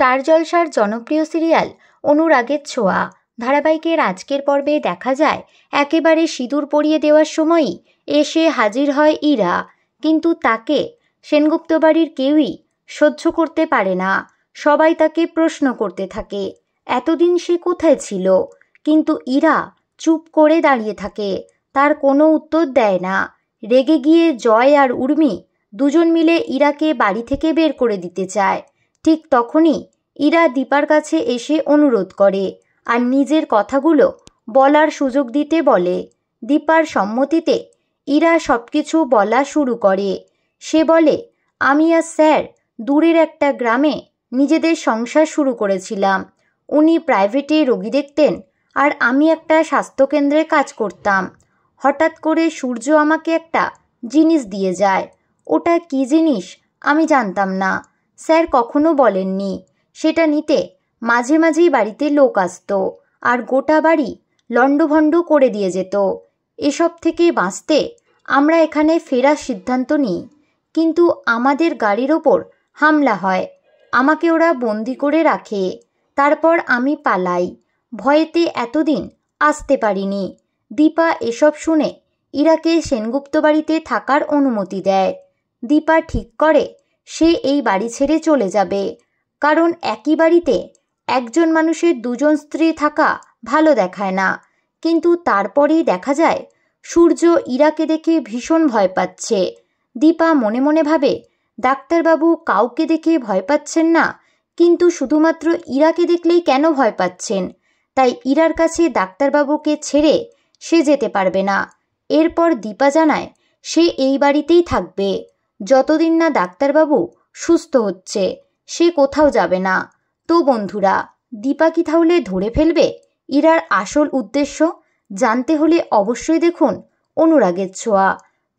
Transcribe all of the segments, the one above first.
Star জলসার জনপ্রিয় serial অনুরাগের ছোঁয়া ধারাবাহিকের আজকের পর্বে দেখা যায় একেবারে সিঁদুর পরিয়ে দেওয়ার সময়ই এসে হাজির হয় ইরা, কিন্তু তাকে সেনগুপ্ত বাড়ির কেউই সহ্য করতে পারে না। সবাই তাকে প্রশ্ন করতে থাকে এতদিন সে কোথায় ছিল, কিন্তু ইরা চুপ করে দাঁড়িয়ে থাকে, তার কোনো উত্তর দেয় না। রেগে গিয়ে জয় আর উর্মি দুজন মিলে ইরাকে বাড়ি থেকে বের করে দিতে চায়। ঠিক তখনই ইরা দীপার কাছে এসে অনুরোধ করে আর নিজের কথাগুলো বলার সুযোগ দিতে বলে। দীপার সম্মতিতে ইরা সবকিছু বলা শুরু করে। সে বলে, আমি আর স্যার দূরের একটা গ্রামে নিজেদের সংসার শুরু করেছিলাম। উনি প্রাইভেটে রোগী দেখতেন আর আমি একটা স্বাস্থ্যকেন্দ্রে কাজ করতাম। হঠাৎ করে সূর্য আমাকে একটা জিনিস দিয়ে যায়। ওটা কী জিনিস আমি জানতাম না, স্যার কখনো বলেননি। সেটা নিতে মাঝে মাঝেই বাড়িতে লোক আসতো আর গোটা বাড়ি লণ্ডভণ্ড করে দিয়ে যেত। এসব থেকে বাঁচতে আমরা এখানে ফেরার সিদ্ধান্ত নিই, কিন্তু আমাদের গাড়ির ওপর হামলা হয়, আমাকে ওরা বন্দি করে রাখে। তারপর আমি পালাই, ভয়েতে এতদিন আসতে পারিনি। দীপা এসব শুনে ইরাকে সেনগুপ্ত বাড়িতে থাকার অনুমতি দেয়। দীপা ঠিক করে সে এই বাড়ি ছেড়ে চলে যাবে, কারণ একই বাড়িতে একজন মানুষের দুজন স্ত্রী থাকা ভালো দেখায় না। কিন্তু তারপরেই দেখা যায় সূর্য ইরাকে দেখে ভীষণ ভয় পাচ্ছে। দীপা মনে মনে ভাবে, ডাক্তারবাবু কাউকে দেখে ভয় পাচ্ছেন না, কিন্তু শুধুমাত্র ইরাকে দেখলেই কেন ভয় পাচ্ছেন? তাই ইরার কাছে ডাক্তারবাবুকে ছেড়ে সে যেতে পারবে না। এরপর দীপা জানায় সে এই বাড়িতেই থাকবে যতদিন না ডাক্তারবাবু সুস্থ হচ্ছে, সে কোথাও যাবে না। তো বন্ধুরা, দীপা কি তাহলে ধরে ফেলবে ইরার আসল উদ্দেশ্য? জানতে হলে অবশ্যই দেখুন অনুরাগের ছোঁয়া।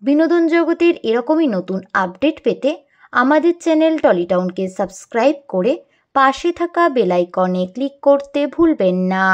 বিনোদন জগতের এরকমই নতুন আপডেট পেতে আমাদের চ্যানেল টলিটাউনকে সাবস্ক্রাইব করে পাশে থাকা বেল আইকনে ক্লিক করতে ভুলবেন না।